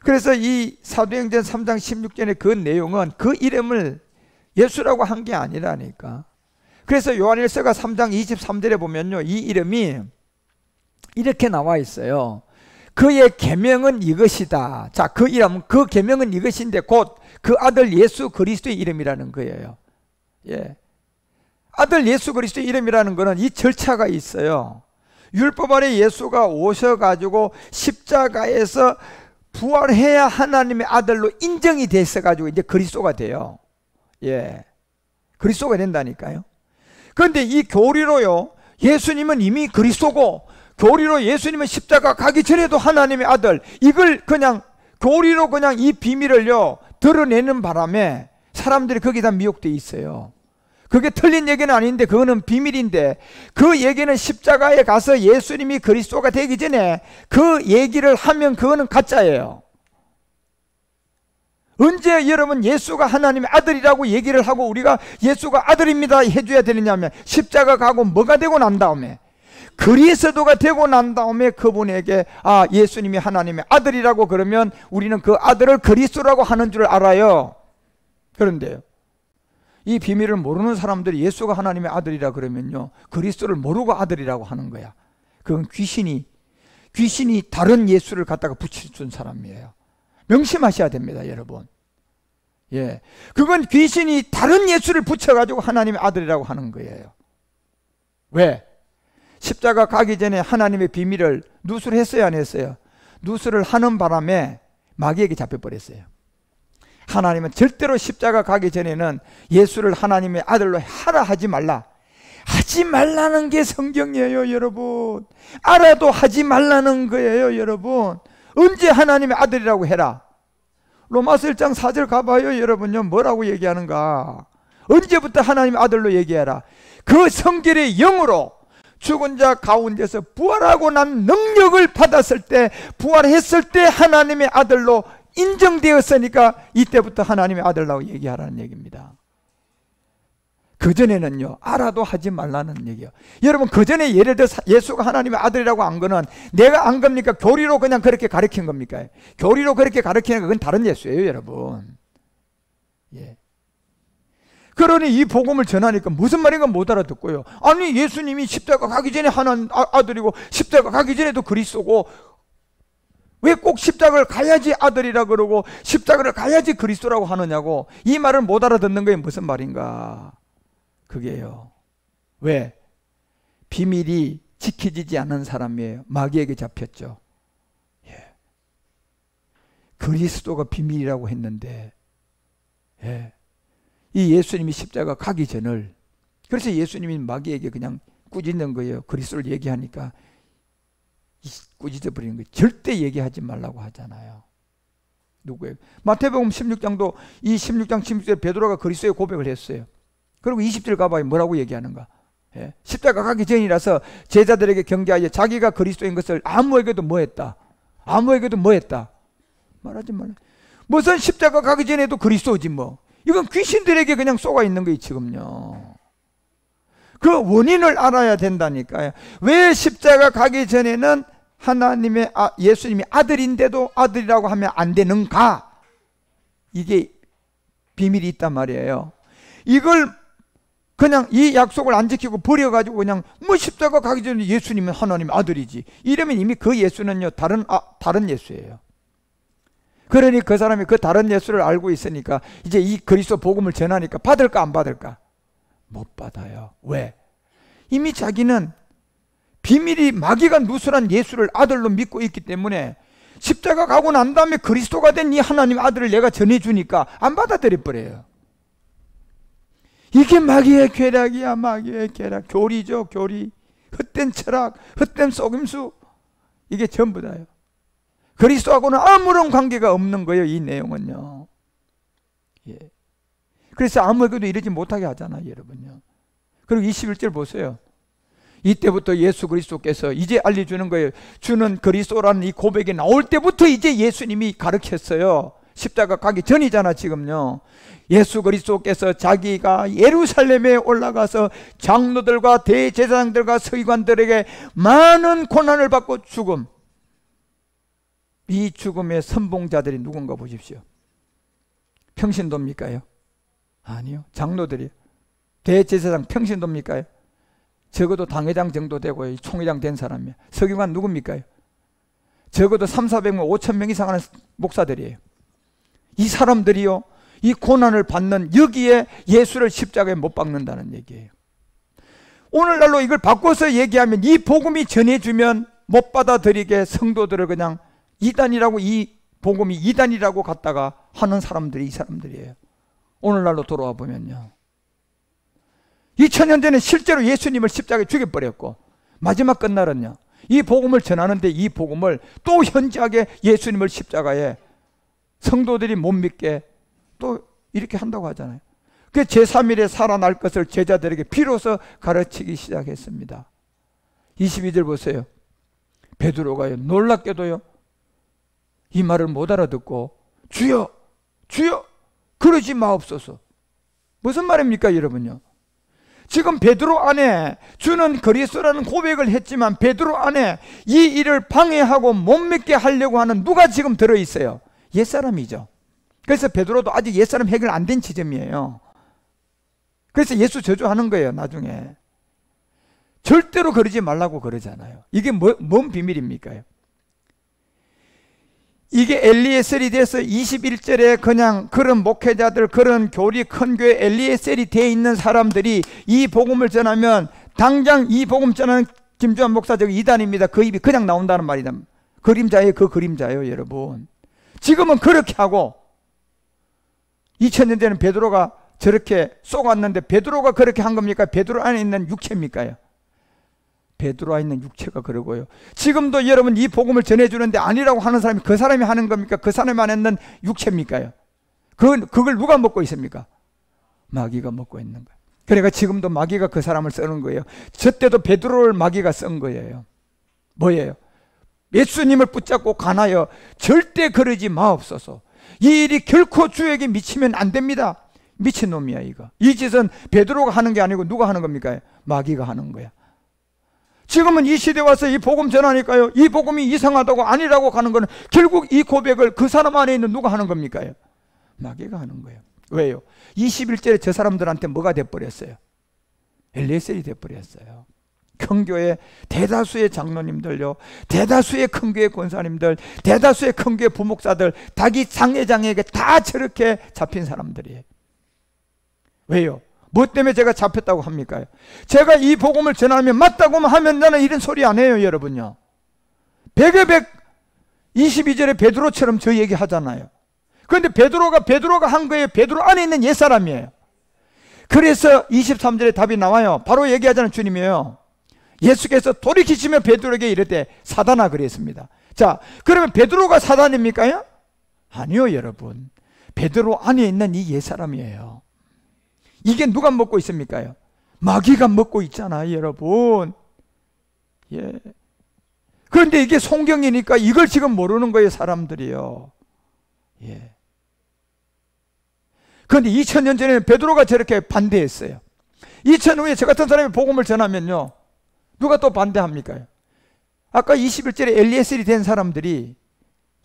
그래서 이 사도행전 3장 16절의 그 내용은 그 이름을 예수라고 한 게 아니라니까. 그래서 요한일서가 3장 23절에 보면요, 이 이름이 이렇게 나와 있어요. 그의 계명은 이것이다. 자, 그 이름, 그 계명은 이것인데 곧 그 아들 예수 그리스도의 이름이라는 거예요. 예. 아들 예수 그리스도의 이름이라는 거는 이 절차가 있어요. 율법 아래 예수가 오셔가지고 십자가에서 부활해야 하나님의 아들로 인정이 됐어가지고 이제 그리스도가 돼요. 예. 그리스도가 된다니까요. 그런데 이 교리로요, 예수님은 이미 그리스도고, 교리로 예수님은 십자가 가기 전에도 하나님의 아들, 이걸 그냥 교리로 그냥 이 비밀을요 드러내는 바람에 사람들이 거기다 미혹되어 있어요. 그게 틀린 얘기는 아닌데 그거는 비밀인데, 그 얘기는 십자가에 가서 예수님이 그리스도가 되기 전에 그 얘기를 하면 그거는 가짜예요. 언제 여러분 예수가 하나님의 아들이라고 얘기를 하고 우리가 예수가 아들입니다 해줘야 되느냐면, 십자가 가고 뭐가 되고 난 다음에, 그리스도가 되고 난 다음에 그분에게 예수님이 하나님의 아들이라고 그러면 우리는 그 아들을 그리스도라고 하는 줄 알아요. 그런데요, 이 비밀을 모르는 사람들이 예수가 하나님의 아들이라 그러면요, 그리스도를 모르고 아들이라고 하는 거야. 그건 귀신이 다른 예수를 갖다가 붙여준 사람이에요. 명심하셔야 됩니다, 여러분. 예, 그건 귀신이 다른 예수를 붙여가지고 하나님의 아들이라고 하는 거예요. 왜? 십자가 가기 전에 하나님의 비밀을 누설했어요, 안 했어요? 누설을 하는 바람에 마귀에게 잡혀버렸어요. 하나님은 절대로 십자가 가기 전에는 예수를 하나님의 아들로 하라 하지 말라. 하지 말라는 게 성경이에요, 여러분. 알아도 하지 말라는 거예요, 여러분. 언제 하나님의 아들이라고 해라. 로마서 1장 4절 가봐요, 여러분요. 뭐라고 얘기하는가? 언제부터 하나님의 아들로 얘기해라. 그 성결의 영으로 죽은 자 가운데서 부활하고 난 능력을 받았을 때, 부활했을 때 하나님의 아들로 인정되었으니까 이때부터 하나님의 아들라고 얘기하라는 얘기입니다. 그전에는요, 알아도 하지 말라는 얘기예요. 여러분, 그전에 예를 들어 예수가 하나님의 아들이라고 한 거는 내가 안 겁니까? 교리로 그냥 그렇게 가르친 겁니까? 교리로 그렇게 가르치는 건 다른 예수예요, 여러분. 예. 그러니 이 복음을 전하니까 무슨 말인가 못 알아듣고요. 아니, 예수님이 십자가 가기 전에 하나님 아들이고 십자가 가기 전에도 그리스도고 왜 꼭 십자가를 가야지 아들이라 그러고 십자가를 가야지 그리스도라고 하느냐고. 이 말을 못 알아듣는 게 무슨 말인가. 그게요, 왜? 비밀이 지켜지지 않은 사람이에요. 마귀에게 잡혔죠. 예. 그리스도가 비밀이라고 했는데, 예. 이 예수님이 십자가 가기 전을, 그래서 예수님이 마귀에게 그냥 꾸짖는 거예요. 그리스도를 얘기하니까 꾸짖어 버리는 거예요. 절대 얘기하지 말라고 하잖아요. 누구예요? 마태복음 16장도 이 16장 16절에 베드로가 그리스도의 고백을 했어요. 그리고 20절 가봐요. 뭐라고 얘기하는가? 예. 십자가 가기 전이라서 제자들에게 경계하여 자기가 그리스도인 것을 아무에게도 뭐 했다? 아무에게도 뭐 했다? 말하지 말라. 무슨 십자가 가기 전에도 그리스도지 뭐. 이건 귀신들에게 그냥 쏘가 있는 거예요, 지금요. 그 원인을 알아야 된다니까요. 왜 십자가 가기 전에는 하나님의 예수님이 아들인데도 아들이라고 하면 안 되는가? 이게 비밀이 있단 말이에요. 이걸 그냥 이 약속을 안 지키고 버려가지고 그냥 뭐 십자가 가기 전에 예수님은 하나님의 아들이지 이러면 이미 그 예수는요 다른 예수예요. 그러니 그 사람이 그 다른 예수를 알고 있으니까 이제 이 그리스도 복음을 전하니까 받을까 안 받을까? 못 받아요. 왜? 이미 자기는 비밀이 마귀가 누설한 예수를 아들로 믿고 있기 때문에 십자가 가고 난 다음에 그리스도가 된 이 하나님 아들을 내가 전해주니까 안 받아들여 버려요. 이게 마귀의 쾌락이야. 마귀의 쾌락. 교리죠, 교리. 헛된 철학, 헛된 속임수. 이게 전부 다요. 그리스도하고는 아무런 관계가 없는 거예요, 이 내용은요. 예. 그래서 아무에게도 이러지 못하게 하잖아요, 여러분요. 그리고 21절 보세요. 이때부터 예수 그리스도께서 이제 알려주는 거예요. 주는 그리스도라는 이 고백이 나올 때부터 이제 예수님이 가르쳤어요. 십자가 가기 전이잖아, 지금요. 예수 그리스도께서 자기가 예루살렘에 올라가서 장로들과 대제사장들과 서기관들에게 많은 고난을 받고 죽음, 이 죽음의 선봉자들이 누군가 보십시오. 평신도입니까요? 아니요. 장로들이요. 대제사장 평신도입니까요? 적어도 당회장 정도 되고 총회장 된 사람이에요. 서기관 누굽니까요? 적어도 3,400명, 5,000명 이상 하는 목사들이에요. 이 사람들이요, 이 고난을 받는 여기에 예수를 십자가에 못 박는다는 얘기예요. 오늘날로 이걸 바꿔서 얘기하면 이 복음이 전해주면 못 받아들이게 성도들을 그냥 이단이라고, 이 복음이 이단이라고 갖다가 하는 사람들이 이 사람들이에요. 오늘날로 돌아와 보면요, 2000년 전에 실제로 예수님을 십자가에 죽여버렸고 마지막 끝날은요, 이 복음을 전하는데 이 복음을 또 현저하게 예수님을 십자가에 성도들이 못 믿게 또 이렇게 한다고 하잖아요. 그 제3일에 살아날 것을 제자들에게 비로소 가르치기 시작했습니다. 22절 보세요. 베드로가요, 놀랍게도요, 이 말을 못 알아듣고 주여, 주여, 그러지 마옵소서. 무슨 말입니까, 여러분요? 지금 베드로 안에 주는 그리스도라는 고백을 했지만 베드로 안에 이 일을 방해하고 못 믿게 하려고 하는 누가 지금 들어있어요? 옛사람이죠. 그래서 베드로도 아직 옛사람 해결 안 된 지점이에요. 그래서 예수 저주하는 거예요, 나중에. 절대로 그러지 말라고 그러잖아요. 이게 뭔 비밀입니까? 이게 엘리에셀이 돼서 21절에 그냥 그런 목회자들, 그런 교리 큰 교회 엘리에셀이 되어 있는 사람들이 이 복음을 전하면 당장 이 복음 전하는 김주환 목사 저기 이단입니다. 그 입이 그냥 나온다는 말이다. 그림자예요, 그 그림자예요, 여러분. 지금은 그렇게 하고 2000년 전에는 베드로가 저렇게 쏘았는데 베드로가 그렇게 한 겁니까? 베드로 안에 있는 육체입니까요? 베드로 안에 있는 육체가 그러고요. 지금도 여러분 이 복음을 전해주는데 아니라고 하는 사람이 그 사람이 하는 겁니까? 그 사람이 안에 있는 육체입니까요? 그걸 누가 먹고 있습니까? 마귀가 먹고 있는 거예요. 그러니까 지금도 마귀가 그 사람을 쓰는 거예요. 저 때도 베드로를 마귀가 쓴 거예요. 뭐예요? 예수님을 붙잡고 가나여 절대 그러지 마옵소서. 이 일이 결코 주에게 미치면 안 됩니다. 미친놈이야 이거. 이 짓은 베드로가 하는 게 아니고 누가 하는 겁니까? 마귀가 하는 거야. 지금은 이 시대 와서 이 복음 전하니까요, 이 복음이 이상하다고 아니라고 하는 거는 결국 이 고백을 그 사람 안에 있는 누가 하는 겁니까? 마귀가 하는 거예요. 왜요? 21절에 저 사람들한테 뭐가 돼버렸어요? 엘리에셀이 돼버렸어요. 큰 교회 대다수의 장로님들요, 대다수의 큰 교회 권사님들, 대다수의 큰 교회 부목사들, 자기 장회장에게 다 저렇게 잡힌 사람들이에요. 왜요? 뭐 때문에 제가 잡혔다고 합니까? 제가 이 복음을 전하면 맞다고 하면 나는 이런 소리 안 해요, 여러분요. 100에 100 22절에 베드로처럼 저 얘기 하잖아요. 그런데 베드로가 한 거예요. 베드로 안에 있는 옛사람이에요. 그래서 23절에 답이 나와요. 바로 얘기하자는 주님이에요. 예수께서 돌이키시며 베드로에게 이르되 사단아 그랬습니다. 자, 그러면 베드로가 사단입니까요? 아니요, 여러분. 베드로 안에 있는 이 옛사람이에요. 이게 누가 먹고 있습니까? 마귀가 먹고 있잖아요, 여러분. 예. 그런데 이게 성경이니까 이걸 지금 모르는 거예요, 사람들이요. 예. 그런데 2000년 전에는 베드로가 저렇게 반대했어요. 2000 후에 저 같은 사람이 복음을 전하면요, 누가 또 반대합니까? 아까 21절에 엘리에셀이 된 사람들이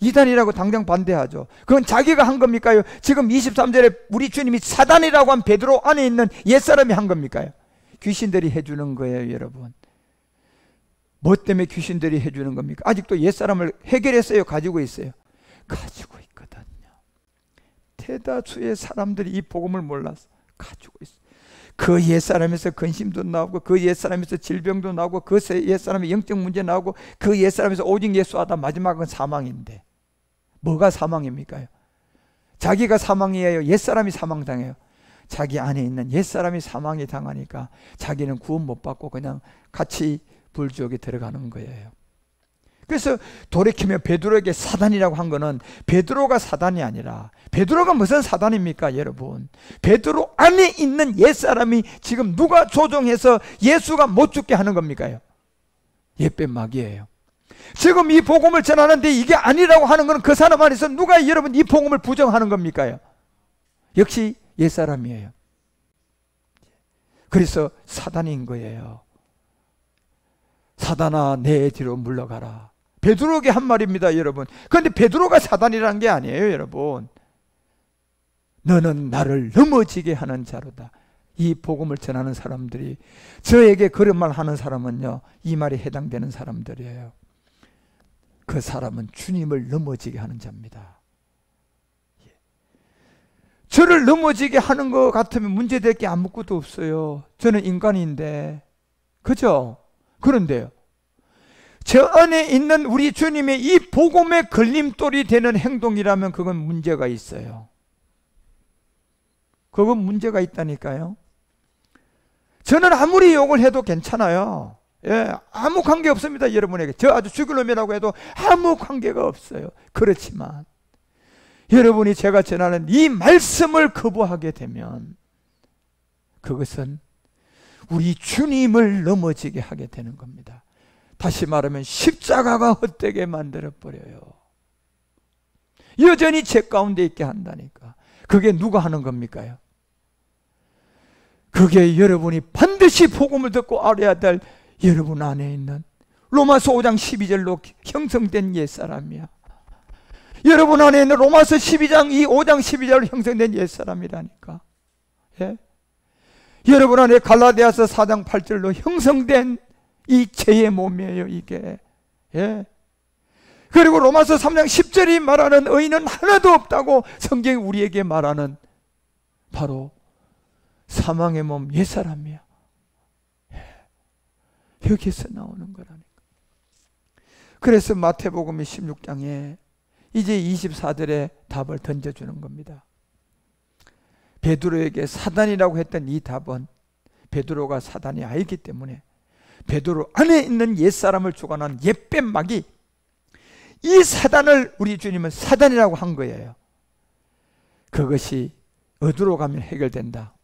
이단이라고 당장 반대하죠. 그건 자기가 한 겁니까요? 지금 23절에 우리 주님이 사단이라고 한 베드로 안에 있는 옛사람이 한 겁니까요? 귀신들이 해주는 거예요, 여러분. 뭐 때문에 귀신들이 해주는 겁니까? 아직도 옛사람을 해결했어요? 가지고 있어요? 가지고 있거든요. 대다수의 사람들이 이 복음을 몰라서 가지고 있어요. 그 옛사람에서 근심도 나오고, 그 옛사람에서 질병도 나오고, 그 옛사람의 영적 문제 나오고, 그 옛사람에서 오직 예수하다 마지막은 사망인데 뭐가 사망입니까? 자기가 사망이에요? 옛사람이 사망당해요? 자기 안에 있는 옛사람이 사망이 당하니까 자기는 구원 못 받고 그냥 같이 불지옥에 들어가는 거예요. 그래서 돌이키며 베드로에게 사단이라고 한 거는 베드로가 사단이 아니라, 베드로가 무슨 사단입니까, 여러분? 베드로 안에 있는 옛사람이 지금 누가 조종해서 예수가 못 죽게 하는 겁니까? 옛뱀 마귀예요. 지금 이 복음을 전하는데 이게 아니라고 하는 것은 그 사람 안에서 누가 여러분 이 복음을 부정하는 겁니까? 역시 옛사람이에요. 그래서 사단인 거예요. 사단아 내 뒤로 물러가라. 베드로에게 한 말입니다, 여러분. 그런데 베드로가 사단이라는 게 아니에요, 여러분. 너는 나를 넘어지게 하는 자로다. 이 복음을 전하는 사람들이, 저에게 그런 말 하는 사람은요, 이 말에 해당되는 사람들이에요. 그 사람은 주님을 넘어지게 하는 자입니다. 저를 넘어지게 하는 것 같으면 문제될 게 아무것도 없어요. 저는 인간인데, 그죠? 그런데요, 저 안에 있는 우리 주님의 이 복음의 걸림돌이 되는 행동이라면 그건 문제가 있어요. 그건 문제가 있다니까요. 저는 아무리 욕을 해도 괜찮아요. 예, 아무 관계 없습니다, 여러분에게. 저 아주 죽을 놈이라고 해도 아무 관계가 없어요. 그렇지만 여러분이 제가 전하는 이 말씀을 거부하게 되면 그것은 우리 주님을 넘어지게 하게 되는 겁니다. 다시 말하면 십자가가 헛되게 만들어버려요. 여전히 죄 가운데 있게 한다니까. 그게 누가 하는 겁니까요? 그게 여러분이 반드시 복음을 듣고 알아야 될 여러분 안에 있는 로마서 5장 12절로 형성된 옛사람이야. 여러분 안에 있는 로마서 12장 이 5장 12절로 형성된 옛사람이라니까. 예? 여러분 안에 갈라디아서 4장 8절로 형성된 이 죄의 몸이에요, 이게. 예? 그리고 로마서 3장 10절이 말하는 의인은 하나도 없다고 성경이 우리에게 말하는 바로 사망의 몸 옛사람이야. 예. 여기서 나오는 거라니까. 그래서 마태복음 16장에 이제 24절에 답을 던져주는 겁니다. 베드로에게 사단이라고 했던 이 답은 베드로가 사단이 아니기 때문에 베드로 안에 있는 옛사람을 주관한 옛뱀막이 이 사단을 우리 주님은 사단이라고 한 거예요. 그것이 어디로 가면 해결된다?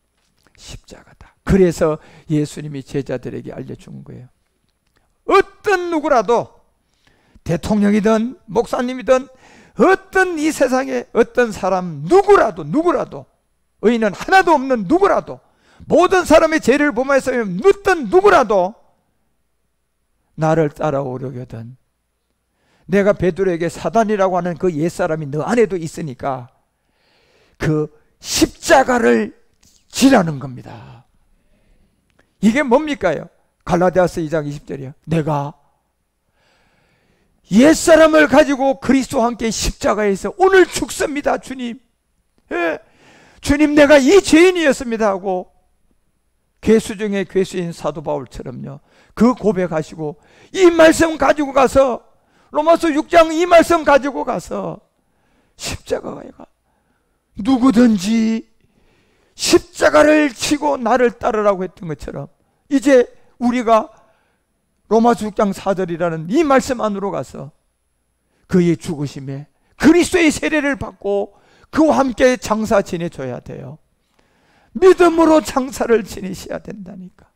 십자가다. 그래서 예수님이 제자들에게 알려준 거예요. 어떤 누구라도 대통령이든 목사님이든 어떤 이 세상에 어떤 사람 누구라도 의인은 하나도 없는 누구라도 모든 사람의 죄를 범하여서 묻던 누구라도 나를 따라오려거든 내가 베드로에게 사단이라고 하는 그 옛사람이 너 안에도 있으니까 그 십자가를 지라는 겁니다. 이게 뭡니까요? 갈라디아서 2장 20절이요. 내가 옛사람을 가지고 그리스도와 함께 십자가에서 오늘 죽습니다, 주님. 예. 주님, 내가 이 죄인이었습니다 하고 괴수 중에 괴수인 사도 바울처럼요, 그 고백하시고 이 말씀 가지고 가서 로마서 6장 이 말씀 가지고 가서 십자가에 가 누구든지 십자가를 치고 나를 따르라고 했던 것처럼 이제 우리가 로마서 6장 4절이라는 이 말씀 안으로 가서 그의 죽으심에 그리스도의 세례를 받고 그와 함께 장사 지내줘야 돼요. 믿음으로 장사를 지내셔야 된다니까.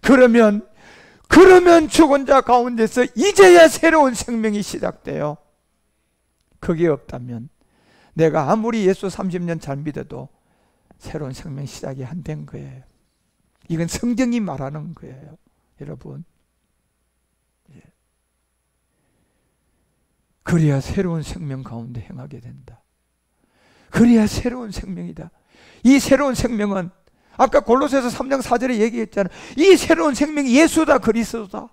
그러면 죽은 자 가운데서 이제야 새로운 생명이 시작돼요. 그게 없다면 내가 아무리 예수 30년 잘 믿어도 새로운 생명 시작이 안 된 거예요. 이건 성경이 말하는 거예요, 여러분. 예. 그래야 새로운 생명 가운데 행하게 된다. 그래야 새로운 생명이다. 이 새로운 생명은 아까 골로새서 3장 4절에 얘기했잖아요. 이 새로운 생명이 예수다, 그리스도다.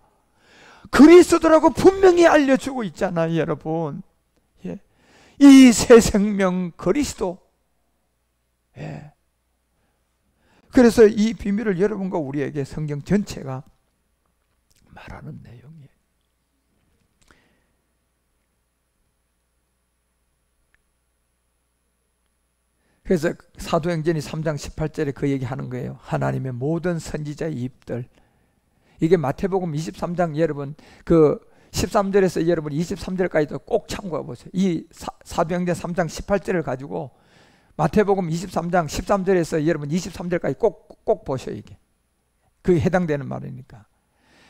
그리스도라고 분명히 알려주고 있잖아요, 여러분. 예. 이 새 생명 그리스도. 예. 그래서 이 비밀을 여러분과 우리에게 성경 전체가 말하는 내용이에요. 그래서 사도행전이 3장 18절에 그 얘기하는 거예요. 하나님의 모든 선지자의 입들. 이게 마태복음 23장 여러분 그 13절에서 여러분 23절까지도 꼭 참고해 보세요. 이 사도행전 3장 18절을 가지고 마태복음 23장 13절에서 여러분 23절까지 꼭 보셔요. 이게 그게 해당되는 말이니까.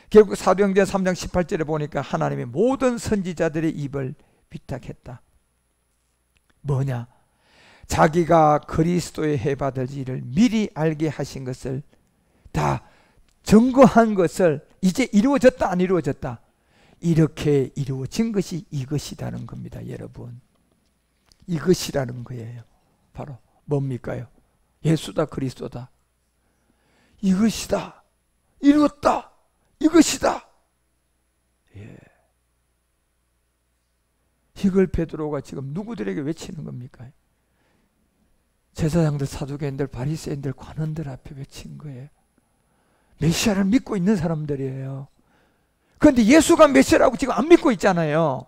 결국 사도행전 3장 18절에 보니까 하나님의 모든 선지자들의 입을 비탁했다. 뭐냐? 자기가 그리스도의 해받을 일을 미리 알게 하신 것을 다 증거한 것을 이제 이루어졌다 안 이루어졌다? 이렇게 이루어진 것이 이것이라는 겁니다, 여러분. 이것이라는 거예요. 바로 뭡니까요? 예수다, 그리스도다. 이것이다. 이루었다. 이것이다. 예. 이걸 베드로가 지금 누구들에게 외치는 겁니까? 제사장들, 사두개인들, 바리새인들, 관원들 앞에 외친 거예요. 메시아를 믿고 있는 사람들이에요. 그런데 예수가 메시아라고 지금 안 믿고 있잖아요.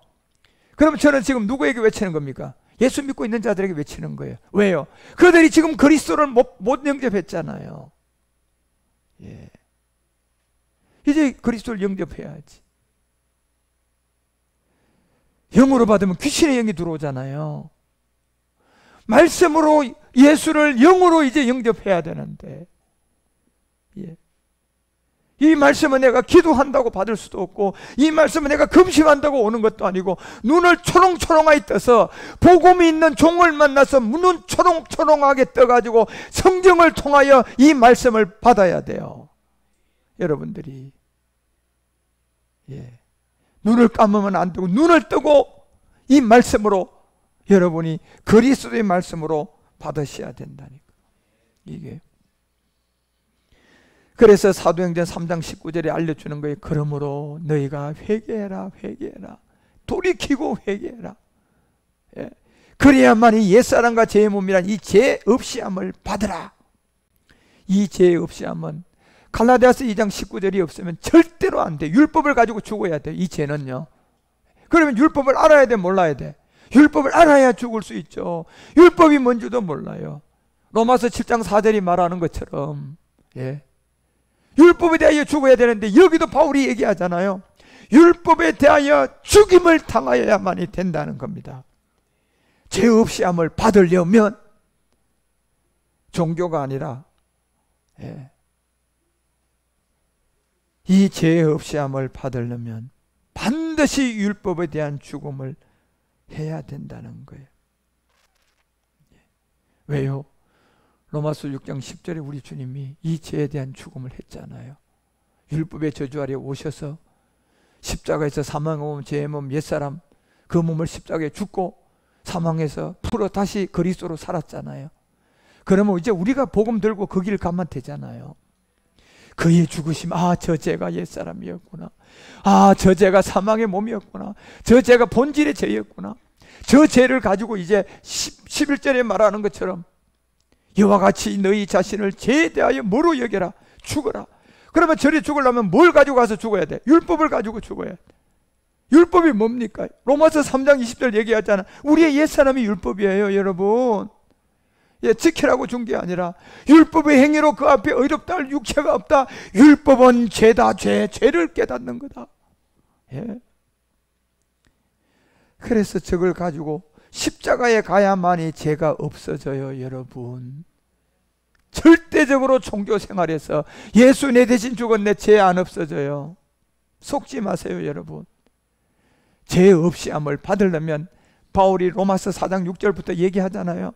그럼 저는 지금 누구에게 외치는 겁니까? 예수 믿고 있는 자들에게 외치는 거예요. 왜요? 그들이 지금 그리스도를 못 영접했잖아요. 예. 이제 그리스도를 영접해야지. 영으로 받으면 귀신의 영이 들어오잖아요. 말씀으로 예수를 영으로 이제 영접해야 되는데, 예. 이 말씀은 내가 기도한다고 받을 수도 없고, 이 말씀은 내가 금식한다고 오는 것도 아니고, 눈을 초롱초롱하게 떠서 복음이 있는 종을 만나서 눈은 초롱초롱하게 떠가지고 성경을 통하여 이 말씀을 받아야 돼요. 여러분들이, 예. 눈을 감으면 안 되고 눈을 뜨고 이 말씀으로, 여러분이 그리스도의 말씀으로 받으셔야 된다니까. 이게 그래서 사도행전 3장 19절에 알려주는 거예요. 그러므로 너희가 회개해라, 회개해라. 돌이키고 회개해라. 예. 그래야만 이 옛사람과 죄의 몸이란 이 죄 없이함을 받으라. 이 죄 없이함은 갈라디아서 2장 19절이 없으면 절대로 안 돼. 율법을 가지고 죽어야 돼, 이 죄는요. 그러면 율법을 알아야 돼, 몰라야 돼? 율법을 알아야 죽을 수 있죠. 율법이 뭔지도 몰라요. 로마서 7장 4절이 말하는 것처럼, 예. 율법에 대하여 죽어야 되는데 여기도 바울이 얘기하잖아요. 율법에 대하여 죽임을 당하여야만이 된다는 겁니다. 죄 없이 함을 받으려면 종교가 아니라, 예. 이 죄 없이 함을 받으려면 반드시 율법에 대한 죽음을 해야 된다는 거예요. 왜요? 로마서 6장 10절에 우리 주님이 이 죄에 대한 죽음을 했잖아요. 율법의 저주 아래 오셔서 십자가에서 사망의 몸, 죄의 몸, 옛사람 그 몸을 십자가에 죽고 사망해서 풀어 다시 그리스도로 살았잖아요. 그러면 이제 우리가 복음 들고 그 길 가면 되잖아요. 그의 죽으심, 아, 저 죄가 옛사람이었구나. 아, 저 죄가 사망의 몸이었구나. 저 죄가 본질의 죄였구나. 저 죄를 가지고 이제 11절에 말하는 것처럼 이와 같이 너희 자신을 죄에 대하여 뭐로 여겨라? 죽어라. 그러면 저리 죽으려면 뭘 가지고 가서 죽어야 돼? 율법을 가지고 죽어야 돼. 율법이 뭡니까? 로마서 3장 20절 얘기하잖아. 우리의 옛사람이 율법이에요, 여러분. 예, 지키라고 준 게 아니라 율법의 행위로 그 앞에 의롭다 할 육체가 없다. 율법은 죄다, 죄를 깨닫는 거다. 예. 그래서 저걸 가지고 십자가에 가야만이 죄가 없어져요, 여러분. 절대적으로 종교 생활에서 예수 내 대신 죽었네, 죄 안 없어져요. 속지 마세요, 여러분. 죄 없이 함을 받으려면 바울이 로마서 4장 6절부터 얘기하잖아요.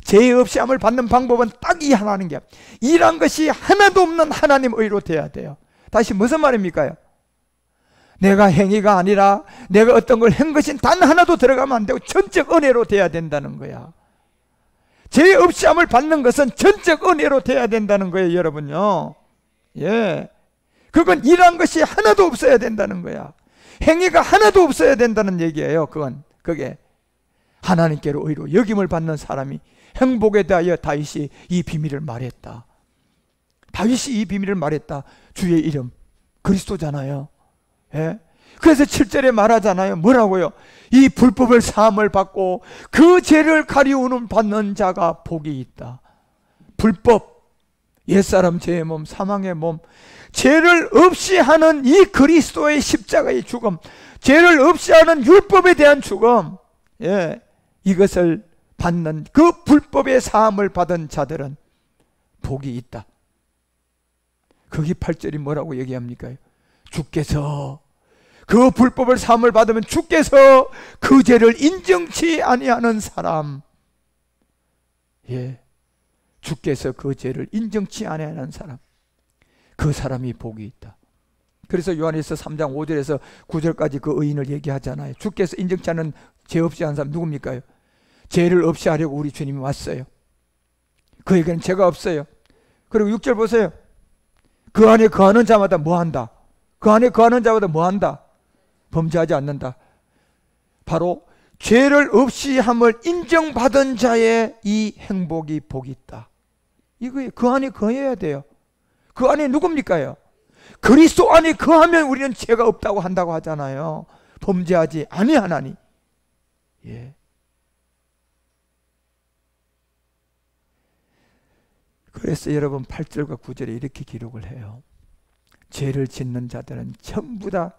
죄 없이 함을 받는 방법은 딱 이 하나는 게, 이란 것이 하나도 없는 하나님 의로 돼야 돼요. 다시 무슨 말입니까? 내가 행위가 아니라 내가 어떤 걸 한 것이 단 하나도 들어가면 안 되고 전적 은혜로 돼야 된다는 거야. 죄 없이 함을 받는 것은 전적 은혜로 돼야 된다는 거예요, 여러분요. 예, 그건 일한 것이 하나도 없어야 된다는 거야. 행위가 하나도 없어야 된다는 얘기예요. 그게 하나님께로 의로 여김을 받는 사람이 행복에 대하여 다윗이 이 비밀을 말했다. 다윗이 이 비밀을 말했다. 주의 이름 그리스도잖아요. 예? 그래서 7절에 말하잖아요. 뭐라고요? 이 불법을 사함을 받고 그 죄를 가리우는 받는 자가 복이 있다. 불법, 옛사람 죄의 몸, 사망의 몸, 죄를 없이 하는 이 그리스도의 십자가의 죽음, 죄를 없이 하는 율법에 대한 죽음, 예, 이것을 받는 그 불법의 사함을 받은 자들은 복이 있다. 거기 8절이 뭐라고 얘기합니까? 주께서 그 불법을 사함을 받으면 주께서 그 죄를 인정치 아니하는 사람, 예, 주께서 그 죄를 인정치 아니하는 사람, 그 사람이 복이 있다. 그래서 요한일서 3장 5절에서 9절까지 그 의인을 얘기하잖아요. 주께서 인정치 않은 죄 없이 한 사람 누굽니까요? 죄를 없이 하려고 우리 주님이 왔어요. 그에게는 죄가 없어요. 그리고 6절 보세요. 그 안에 거하는 자마다 뭐한다? 그 안에 거하는 자마다 뭐한다? 범죄하지 않는다. 바로 죄를 없이 함을 인정받은 자의 이 행복이 복이 있다. 이거예요. 그 안에 거해야 돼요. 그 안에 누굽니까요? 그리스도 안에 거하면 우리는 죄가 없다고 한다고 하잖아요. 범죄하지 아니하나니. 예. 그래서 여러분 8절과 9절에 이렇게 기록을 해요. 죄를 짓는 자들은 전부 다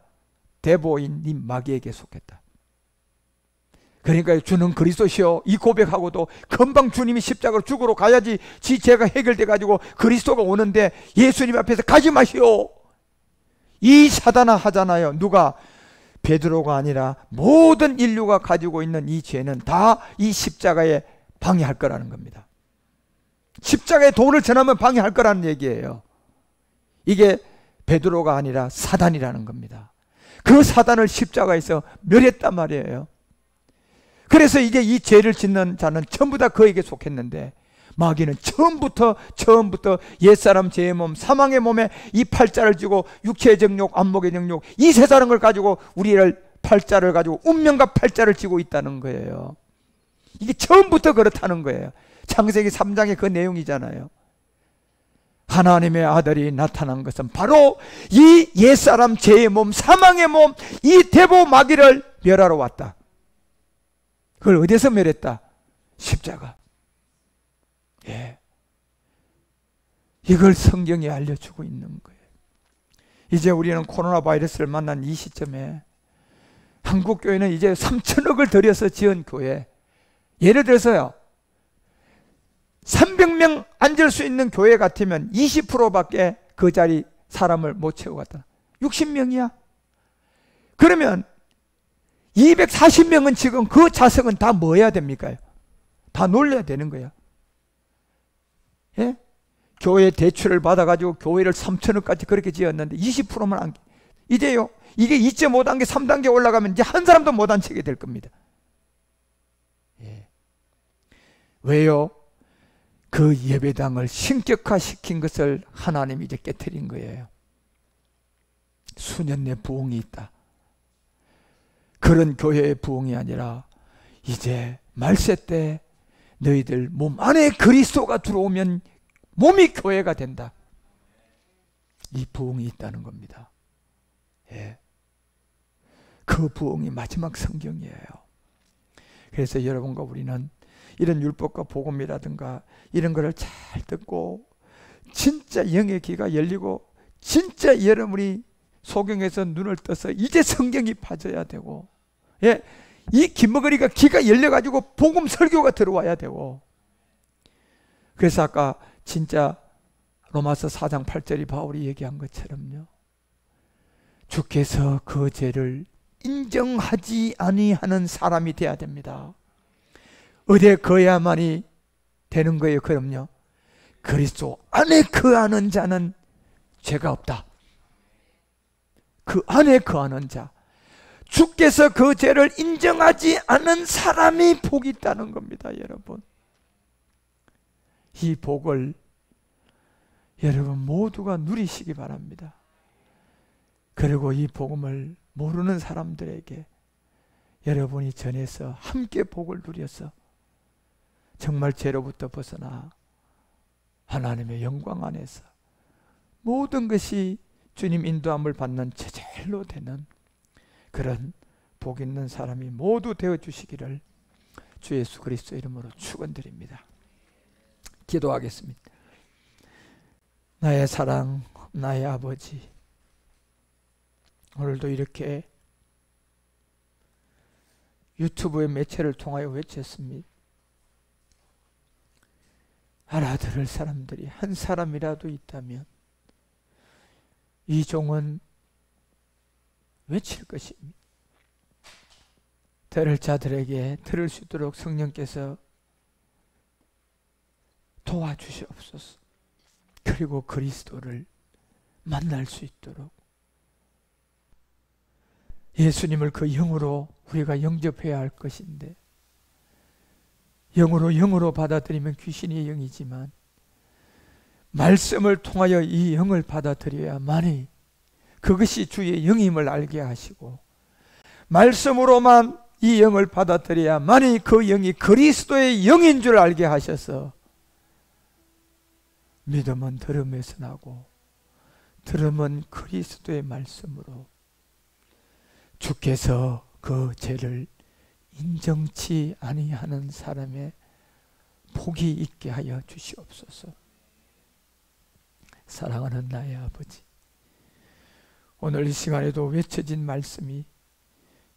대보인 이 마귀에게 속했다. 그러니까 주는 그리스도시요 이 고백하고도 금방 주님이 십자가로 죽으러 가야지 지 죄가 해결돼 가지고 그리스도가 오는데 예수님 앞에서 가지 마시오 이 사단아 하잖아요. 누가? 베드로가 아니라 모든 인류가 가지고 있는 이 죄는 다 이 십자가에 방해할 거라는 겁니다. 십자가에 도를 전하면 방해할 거라는 얘기예요. 이게 베드로가 아니라 사단이라는 겁니다. 그 사단을 십자가에서 멸했단 말이에요. 그래서 이게 이 죄를 짓는 자는 전부 다 그에게 속했는데 마귀는 처음부터 옛사람 죄의 몸 사망의 몸에 이 팔자를 쥐고 육체의 정욕 안목의 정욕 이 세상을 걸 가지고 우리를 팔자를 가지고 운명과 팔자를 쥐고 있다는 거예요. 이게 처음부터 그렇다는 거예요. 창세기 3장의 그 내용이잖아요. 하나님의 아들이 나타난 것은 바로 이 옛사람 죄의 몸 사망의 몸 이 대보 마귀를 멸하러 왔다. 그걸 어디서 멸했다? 십자가. 예. 이걸 성경이 알려주고 있는 거예요. 이제 우리는 코로나 바이러스를 만난 이 시점에 한국교회는 이제 3천억을 들여서 지은 교회, 예를 들어서요 300명 앉을 수 있는 교회 같으면 20%밖에 그 자리 사람을 못 채우겠다. 60명이야. 그러면 240명은 지금 그 좌석은 다 뭐 해야 됩니까? 다 놀려야 되는 거야. 예? 교회 대출을 받아가지고 교회를 3천억까지 그렇게 지었는데 20%만 안, 이제요, 이게 2.5단계, 3단계 올라가면 이제 한 사람도 못 앉히게 될 겁니다. 예. 왜요? 그 예배당을 신격화시킨 것을 하나님이 이제 깨트린 거예요. 수년 내 부흥이 있다. 그런 교회의 부흥이 아니라 이제 말세 때 너희들 몸 안에 그리스도가 들어오면 몸이 교회가 된다. 이 부흥이 있다는 겁니다. 예. 그 부흥이 마지막 성경이에요. 그래서 여러분과 우리는 이런 율법과 복음이라든가 이런 거를 잘 듣고 진짜 영의 귀가 열리고 진짜 여러분이 소경에서 눈을 떠서 이제 성경이 빠져야 되고, 예, 이 김머거리가 귀가 열려가지고 복음 설교가 들어와야 되고. 그래서 아까 진짜 로마서 4장 8절이 바울이 얘기한 것처럼요, 주께서 그 죄를 인정하지 아니하는 사람이 돼야 됩니다. 어디에 거야만이 되는 거예요? 그럼요, 그리스도 안에 거하는 자는 죄가 없다. 그 안에 거하는 자, 주께서 그 죄를 인정하지 않은 사람이 복이 있다는 겁니다. 여러분, 이 복을 여러분 모두가 누리시기 바랍니다. 그리고 이 복음을 모르는 사람들에게 여러분이 전해서 함께 복을 누려서 정말 죄로부터 벗어나 하나님의 영광 안에서 모든 것이 주님 인도함을 받는 제자일로 되는 그런 복 있는 사람이 모두 되어 주시기를 주 예수 그리스도 이름으로 축원드립니다. 기도하겠습니다. 나의 사랑, 나의 아버지, 오늘도 이렇게 유튜브의 매체를 통하여 외쳤습니다. 알아들을 사람들이 한 사람이라도 있다면 이 종은 외칠 것입니다. 들을 자들에게 들을 수 있도록 성령께서 도와주시옵소서. 그리고 그리스도를 만날 수 있도록 예수님을 그 영으로 우리가 영접해야 할 것인데, 영으로 받아들이면 귀신의 영이지만 말씀을 통하여 이 영을 받아들여야만이 그것이 주의 영임을 알게 하시고, 말씀으로만 이 영을 받아들여야만이 그 영이 그리스도의 영인 줄 알게 하셔서, 믿음은 들음에서 나고 들음은 그리스도의 말씀으로 주께서 그 죄를 인정치 아니하는 사람의 복이 있게 하여 주시옵소서. 사랑하는 나의 아버지, 오늘 이 시간에도 외쳐진 말씀이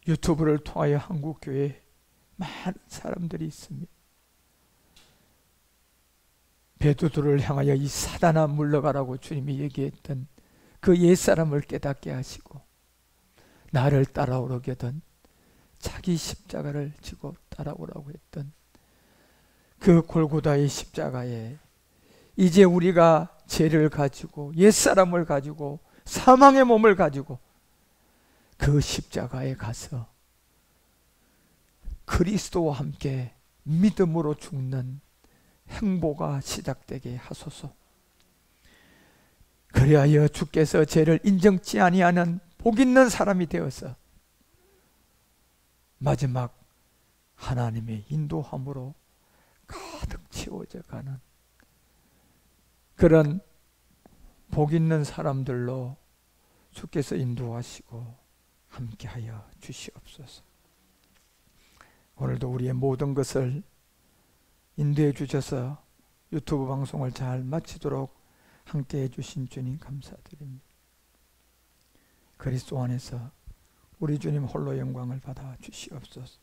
유튜브를 통하여 한국교회에 많은 사람들이 있습니다. 베드로를 향하여 이 사단아 물러가라고 주님이 얘기했던 그 옛사람을 깨닫게 하시고, 나를 따라오려거든 자기 십자가를 지고 따라오라고 했던 그 골고다의 십자가에 이제 우리가 죄를 가지고 옛사람을 가지고 사망의 몸을 가지고 그 십자가에 가서 그리스도와 함께 믿음으로 죽는 행보가 시작되게 하소서. 그리하여 주께서 죄를 인정치 아니하는 복 있는 사람이 되어서 마지막 하나님의 인도함으로 가득 채워져 가는 그런 복 있는 사람들로 주께서 인도하시고 함께하여 주시옵소서. 오늘도 우리의 모든 것을 인도해 주셔서 유튜브 방송을 잘 마치도록 함께해 주신 주님 감사드립니다. 그리스도 안에서 우리 주님 홀로 영광을 받아 주시옵소서.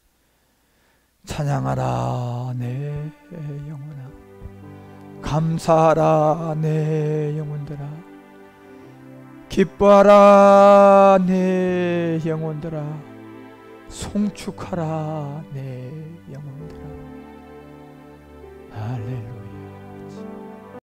찬양하라 내 영혼아, 감사하라 내 영혼들아, 기뻐하라 내 영혼들아, 송축하라 내